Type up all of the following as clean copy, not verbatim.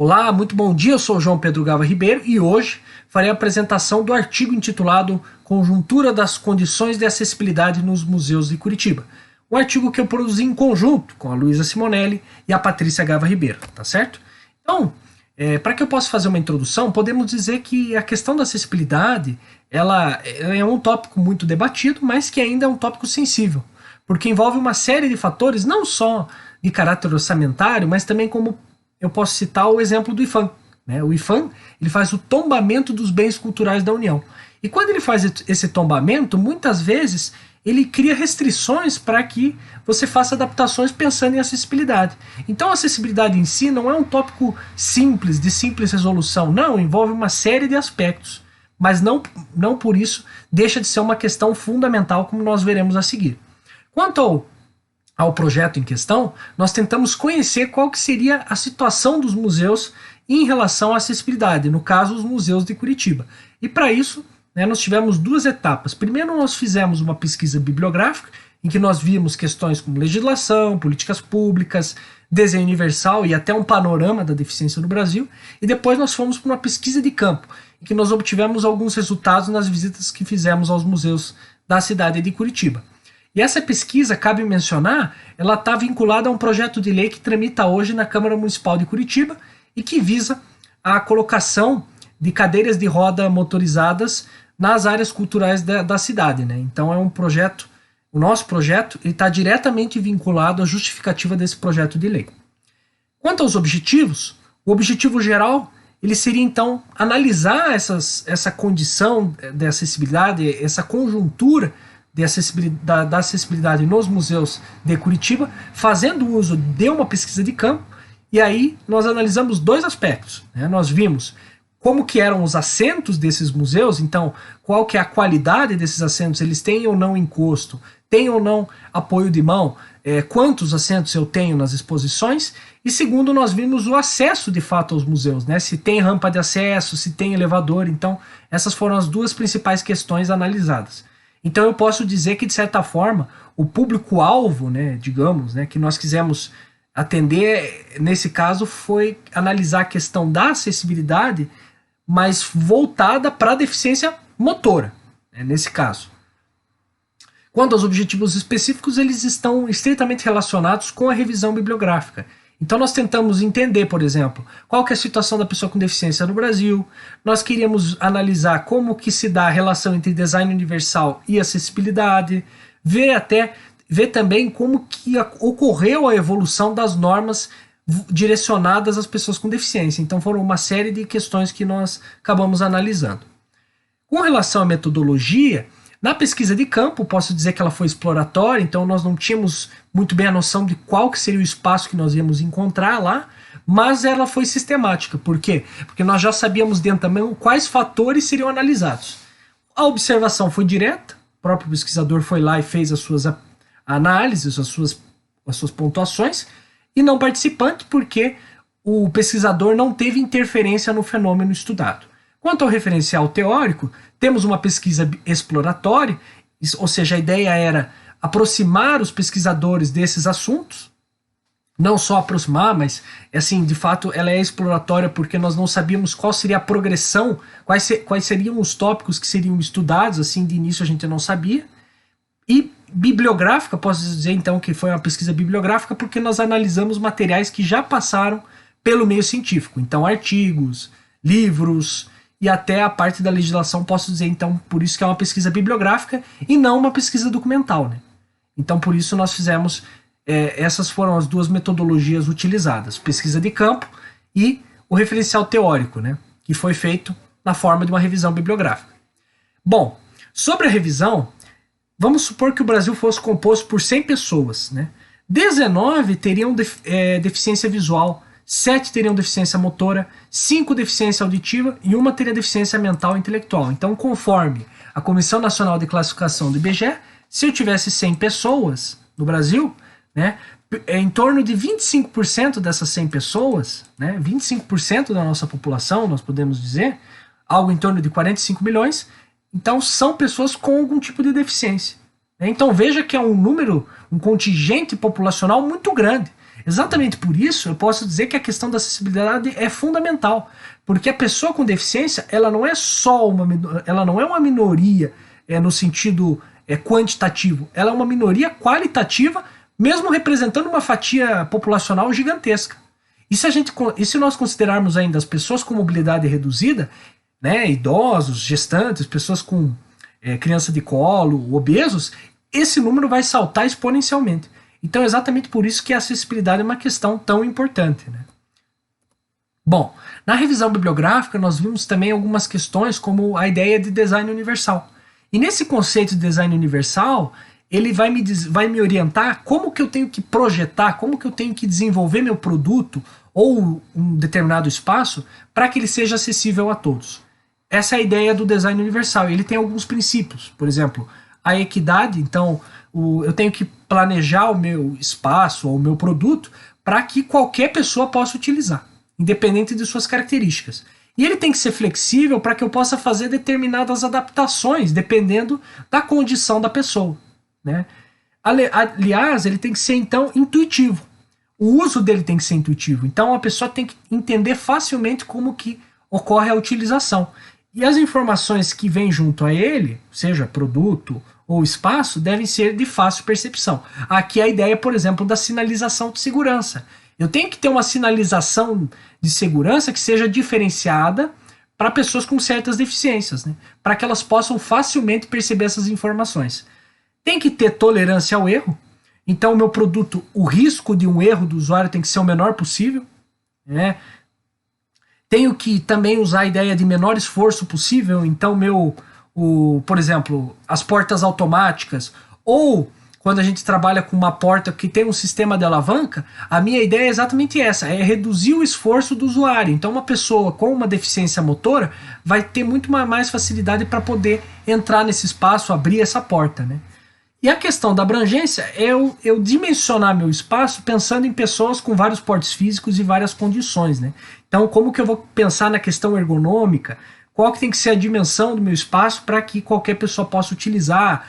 Olá, muito bom dia, eu sou o João Pedro Gava Ribeiro e hoje farei a apresentação do artigo intitulado Conjuntura das Condições de Acessibilidade nos Museus de Curitiba. Um artigo que eu produzi em conjunto com a Luísa Simonelli e a Patrícia Gava Ribeiro, tá certo? Então, para que eu possa fazer uma introdução, podemos dizer que a questão da acessibilidade ela é um tópico muito debatido, mas que ainda é um tópico sensível, porque envolve uma série de fatores, não só de caráter orçamentário, mas também como eu posso citar o exemplo do IPHAN. Né? O IPHAN ele faz o tombamento dos bens culturais da União. E quando ele faz esse tombamento, muitas vezes ele cria restrições para que você faça adaptações pensando em acessibilidade. Então a acessibilidade em si não é um tópico simples, de simples resolução. Não, envolve uma série de aspectos. Mas não por isso deixa de ser uma questão fundamental, como nós veremos a seguir. Quanto ao projeto em questão, nós tentamos conhecer qual que seria a situação dos museus em relação à acessibilidade, no caso, os museus de Curitiba. E para isso, nós tivemos duas etapas. Primeiro, nós fizemos uma pesquisa bibliográfica, em que nós vimos questões como legislação, políticas públicas, desenho universal e até um panorama da deficiência no Brasil. E depois nós fomos para uma pesquisa de campo, em que nós obtivemos alguns resultados nas visitas que fizemos aos museus da cidade de Curitiba. E essa pesquisa, cabe mencionar, ela está vinculada a um projeto de lei que tramita hoje na Câmara Municipal de Curitiba e que visa a colocação de cadeiras de roda motorizadas nas áreas culturais da cidade. Né? Então é um projeto, o nosso projeto está diretamente vinculado à justificativa desse projeto de lei. Quanto aos objetivos, o objetivo geral ele seria então analisar essa condição de acessibilidade, essa conjuntura da acessibilidade nos museus de Curitiba, fazendo uso de uma pesquisa de campo, e aí nós analisamos dois aspectos. Né? Nós vimos como que eram os assentos desses museus, então qual que é a qualidade desses assentos, eles têm ou não encosto, têm ou não apoio de mão, quantos assentos eu tenho nas exposições, e segundo, nós vimos o acesso de fato aos museus, né? Se tem rampa de acesso, se tem elevador, então essas foram as duas principais questões analisadas. Então eu posso dizer que, de certa forma, o público-alvo, né, digamos, né, que nós quisemos atender, nesse caso, foi analisar a questão da acessibilidade, mas voltada para a deficiência motora, né, nesse caso. Quanto aos objetivos específicos, eles estão estritamente relacionados com a revisão bibliográfica. Então nós tentamos entender, por exemplo, qual que é a situação da pessoa com deficiência no Brasil, nós queríamos analisar como que se dá a relação entre design universal e acessibilidade, ver também como que ocorreu a evolução das normas direcionadas às pessoas com deficiência. Então foram uma série de questões que nós acabamos analisando. Com relação à metodologia, na pesquisa de campo, posso dizer que ela foi exploratória, então nós não tínhamos muito bem a noção de qual que seria o espaço que nós íamos encontrar lá, mas ela foi sistemática. Por quê? Porque nós já sabíamos de antemão quais fatores seriam analisados. A observação foi direta, o próprio pesquisador foi lá e fez as suas análises, as suas pontuações, e não participante porque o pesquisador não teve interferência no fenômeno estudado. Quanto ao referencial teórico, temos uma pesquisa exploratória, ou seja, a ideia era aproximar os pesquisadores desses assuntos, não só aproximar, mas assim, de fato ela é exploratória porque nós não sabíamos qual seria a progressão, quais seriam os tópicos que seriam estudados, assim, de início a gente não sabia. E bibliográfica, posso dizer então que foi uma pesquisa bibliográfica porque nós analisamos materiais que já passaram pelo meio científico, então artigos, livros e até a parte da legislação, posso dizer então por isso que é uma pesquisa bibliográfica e não uma pesquisa documental. Né? Então por isso nós fizemos, essas foram as duas metodologias utilizadas, pesquisa de campo e o referencial teórico, né? Que foi feito na forma de uma revisão bibliográfica. Bom, sobre a revisão, vamos supor que o Brasil fosse composto por 100 pessoas, né? 19 teriam deficiência visual, 7 teriam deficiência motora, 5 deficiência auditiva e 1 teria deficiência mental e intelectual. Então, conforme a Comissão Nacional de Classificação do IBGE, se eu tivesse 100 pessoas no Brasil, né, em torno de 25% dessas 100 pessoas, né, 25% da nossa população, nós podemos dizer, algo em torno de 45 milhões, então são pessoas com algum tipo de deficiência. Então veja que é um número, um contingente populacional muito grande. Exatamente por isso, eu posso dizer que a questão da acessibilidade é fundamental, porque a pessoa com deficiência, ela não é só ela não é uma minoria no sentido quantitativo, ela é uma minoria qualitativa, mesmo representando uma fatia populacional gigantesca. E se nós considerarmos ainda as pessoas com mobilidade reduzida, né, idosos, gestantes, pessoas com criança de colo, obesos, esse número vai saltar exponencialmente. Então é exatamente por isso que a acessibilidade é uma questão tão importante, né? Bom, na revisão bibliográfica nós vimos também algumas questões como a ideia de design universal. E nesse conceito de design universal, ele vai me orientar como que eu tenho que projetar, como que eu tenho que desenvolver meu produto ou um determinado espaço para que ele seja acessível a todos. Essa é a ideia do design universal. Ele tem alguns princípios, por exemplo, a equidade. Então, eu tenho que planejar o meu espaço ou o meu produto para que qualquer pessoa possa utilizar, independente de suas características. E ele tem que ser flexível para que eu possa fazer determinadas adaptações, dependendo da condição da pessoa, né? Aliás, ele tem que ser, então, intuitivo. O uso dele tem que ser intuitivo. Então, a pessoa tem que entender facilmente como que ocorre a utilização. E as informações que vêm junto a ele, seja produto ou espaço, devem ser de fácil percepção. Aqui a ideia, por exemplo, da sinalização de segurança. Eu tenho que ter uma sinalização de segurança que seja diferenciada para pessoas com certas deficiências, né? Para que elas possam facilmente perceber essas informações. Tem que ter tolerância ao erro. Então, o meu produto, o risco de um erro do usuário tem que ser o menor possível, né? Tenho que também usar a ideia de menor esforço possível. Então, por exemplo, as portas automáticas, ou quando a gente trabalha com uma porta que tem um sistema de alavanca, a minha ideia é exatamente essa, é reduzir o esforço do usuário. Então, uma pessoa com uma deficiência motora vai ter muito mais facilidade para poder entrar nesse espaço, abrir essa porta, né? E a questão da abrangência é eu dimensionar meu espaço pensando em pessoas com vários portes físicos e várias condições, né? Então, como que eu vou pensar na questão ergonômica? Qual que tem que ser a dimensão do meu espaço para que qualquer pessoa possa utilizar,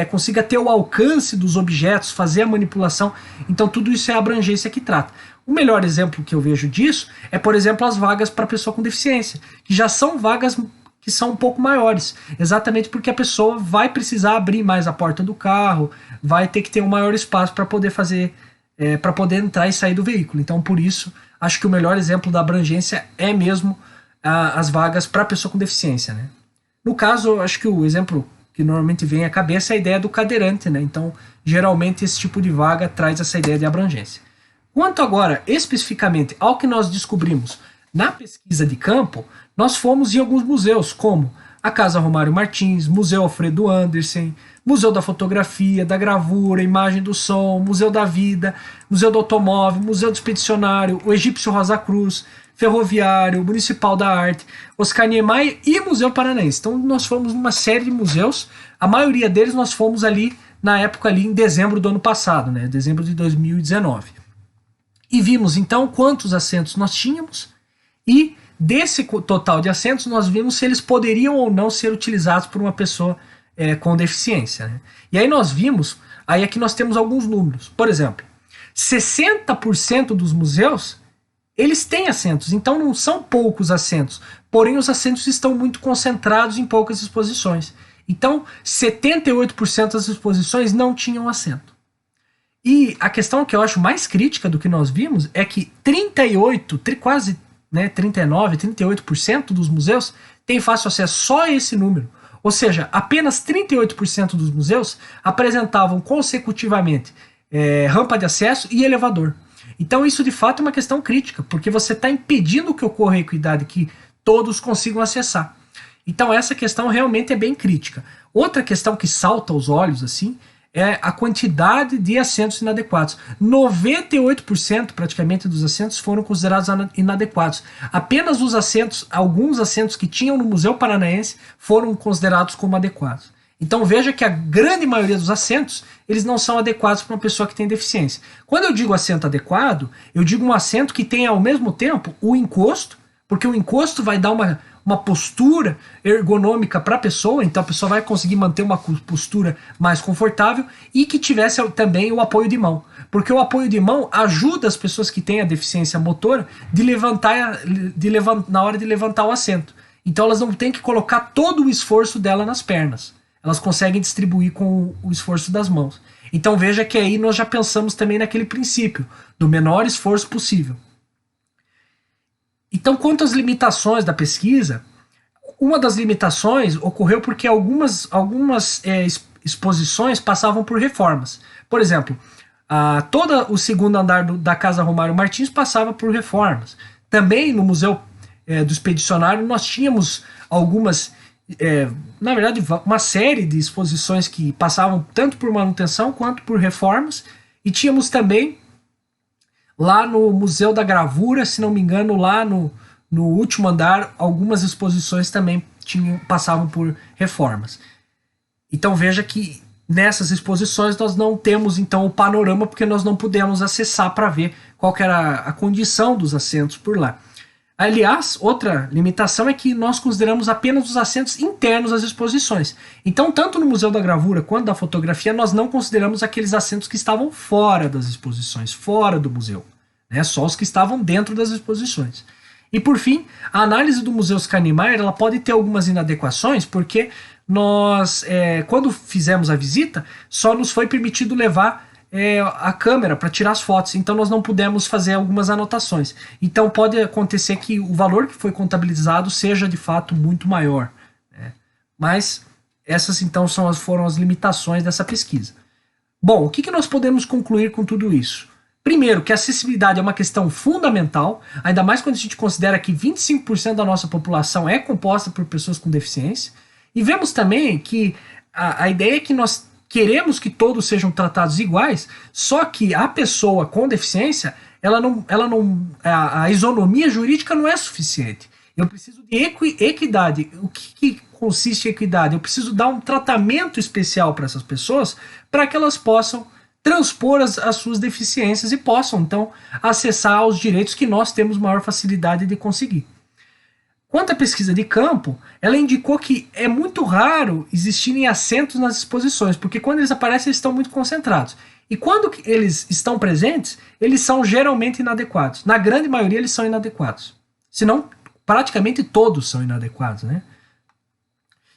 consiga ter o alcance dos objetos, fazer a manipulação. Então, tudo isso é a abrangência que trata. O melhor exemplo que eu vejo disso é, por exemplo, as vagas para pessoa com deficiência, que já são vagas que são um pouco maiores, exatamente porque a pessoa vai precisar abrir mais a porta do carro, vai ter que ter um maior espaço para poder para poder entrar e sair do veículo. Então, por isso, acho que o melhor exemplo da abrangência é mesmo as vagas para pessoa com deficiência, né? No caso, acho que o exemplo que normalmente vem à cabeça é a ideia do cadeirante, né? Então, geralmente, esse tipo de vaga traz essa ideia de abrangência. Quanto agora, especificamente, ao que nós descobrimos na pesquisa de campo, nós fomos em alguns museus, como a Casa Romário Martins, Museu Alfredo Andersen, Museu da Fotografia, da Gravura, Imagem do Som, Museu da Vida, Museu do Automóvel, Museu do Expedicionário, o Egípcio Rosa Cruz, Ferroviário, Municipal da Arte, Oscar Niemeyer e Museu Paranaense. Então nós fomos numa série de museus, a maioria deles nós fomos ali na época ali em dezembro do ano passado, né, dezembro de 2019. E vimos então quantos assentos nós tínhamos e desse total de assentos nós vimos se eles poderiam ou não ser utilizados por uma pessoa com deficiência, né? E aí nós vimos, aí aqui nós temos alguns números. Por exemplo, 60% dos museus eles têm assentos, então não são poucos assentos, porém os assentos estão muito concentrados em poucas exposições. Então 78% das exposições não tinham assento. E a questão que eu acho mais crítica do que nós vimos é que 39, 38% dos museus têm fácil acesso, só esse número. Ou seja, apenas 38% dos museus apresentavam consecutivamente rampa de acesso e elevador. Então isso de fato é uma questão crítica, porque você está impedindo que ocorra a equidade, que todos consigam acessar. Então essa questão realmente é bem crítica. Outra questão que salta aos olhos assim é a quantidade de assentos inadequados. 98% praticamente dos assentos foram considerados inadequados. Apenas alguns assentos que tinham no Museu Paranaense foram considerados como adequados. Então veja que a grande maioria dos assentos, eles não são adequados para uma pessoa que tem deficiência. Quando eu digo assento adequado, eu digo um assento que tenha ao mesmo tempo o encosto, porque o encosto vai dar uma uma postura ergonômica para a pessoa, então a pessoa vai conseguir manter uma postura mais confortável e que tivesse também o apoio de mão. Porque o apoio de mão ajuda as pessoas que têm a deficiência motora na hora de levantar o assento. Então elas não têm que colocar todo o esforço dela nas pernas. Elas conseguem distribuir com o esforço das mãos. Então veja que aí nós já pensamos também naquele princípio do menor esforço possível. Então, quanto às limitações da pesquisa, uma das limitações ocorreu porque algumas exposições passavam por reformas. Por exemplo, todo o segundo andar da Casa Romário Martins passava por reformas. Também no Museu do Expedicionário nós tínhamos algumas, na verdade, uma série de exposições que passavam tanto por manutenção quanto por reformas. E tínhamos também lá no Museu da Gravura, se não me engano, lá no último andar, algumas exposições também passavam por reformas. Então veja que nessas exposições nós não temos então o panorama, porque nós não pudemos acessar para ver qual que era a condição dos assentos por lá. Aliás, outra limitação é que nós consideramos apenas os assentos internos das exposições. Então, tanto no Museu da Gravura quanto da Fotografia, nós não consideramos aqueles assentos que estavam fora das exposições, fora do museu, né? Só os que estavam dentro das exposições. E por fim, a análise do Museu Scanimeyer, ela pode ter algumas inadequações, porque nós, quando fizemos a visita, só nos foi permitido levar a câmera para tirar as fotos, então nós não pudemos fazer algumas anotações. Então pode acontecer que o valor que foi contabilizado seja de fato muito maior, né? Mas essas então foram as limitações dessa pesquisa. Bom, o que nós podemos concluir com tudo isso? Primeiro, que a acessibilidade é uma questão fundamental, ainda mais quando a gente considera que 25% da nossa população é composta por pessoas com deficiência. E vemos também que a ideia é que nós queremos que todos sejam tratados iguais, só que a pessoa com deficiência, a isonomia jurídica não é suficiente. Eu preciso de equidade. O que consiste em equidade? Eu preciso dar um tratamento especial para essas pessoas, para que elas possam transpor as suas deficiências e possam, então, acessar os direitos que nós temos maior facilidade de conseguir. Quanto à pesquisa de campo, ela indicou que é muito raro existirem assentos nas exposições, porque quando eles aparecem, eles estão muito concentrados. E quando eles estão presentes, eles são geralmente inadequados. Na grande maioria, eles são inadequados. Se não, praticamente todos são inadequados, né?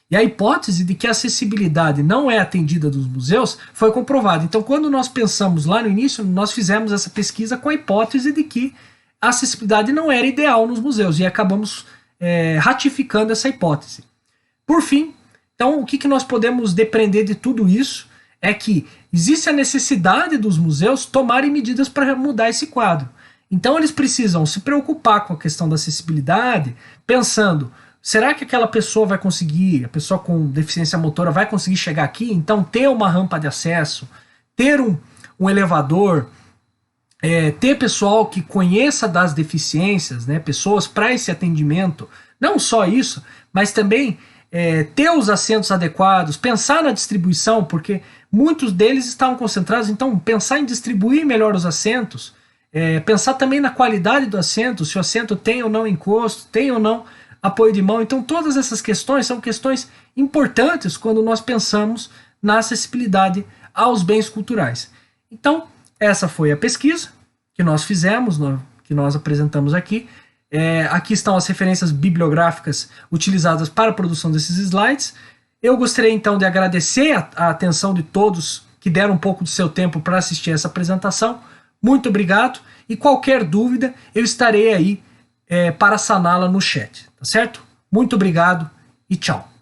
E a hipótese de que a acessibilidade não é atendida dos museus foi comprovada. Então, quando nós pensamos lá no início, nós fizemos essa pesquisa com a hipótese de que a acessibilidade não era ideal nos museus, e acabamos ratificando essa hipótese. Por fim, então, o que nós podemos depreender de tudo isso é que existe a necessidade dos museus tomarem medidas para mudar esse quadro. Então, eles precisam se preocupar com a questão da acessibilidade, pensando, será que aquela pessoa vai conseguir, a pessoa com deficiência motora vai conseguir chegar aqui? Então, ter uma rampa de acesso, ter um elevador, ter pessoal que conheça das deficiências, né, pessoas para esse atendimento, não só isso, mas também ter os assentos adequados, pensar na distribuição, porque muitos deles estavam concentrados, então pensar em distribuir melhor os assentos, pensar também na qualidade do assento, se o assento tem ou não encosto, tem ou não apoio de mão. Então todas essas questões são questões importantes quando nós pensamos na acessibilidade aos bens culturais. Então, essa foi a pesquisa que nós fizemos, que nós apresentamos aqui. Aqui estão as referências bibliográficas utilizadas para a produção desses slides. Eu gostaria então de agradecer a atenção de todos que deram um pouco do seu tempo para assistir essa apresentação. Muito obrigado, e qualquer dúvida eu estarei aí para saná-la no chat, tá certo? Muito obrigado e tchau.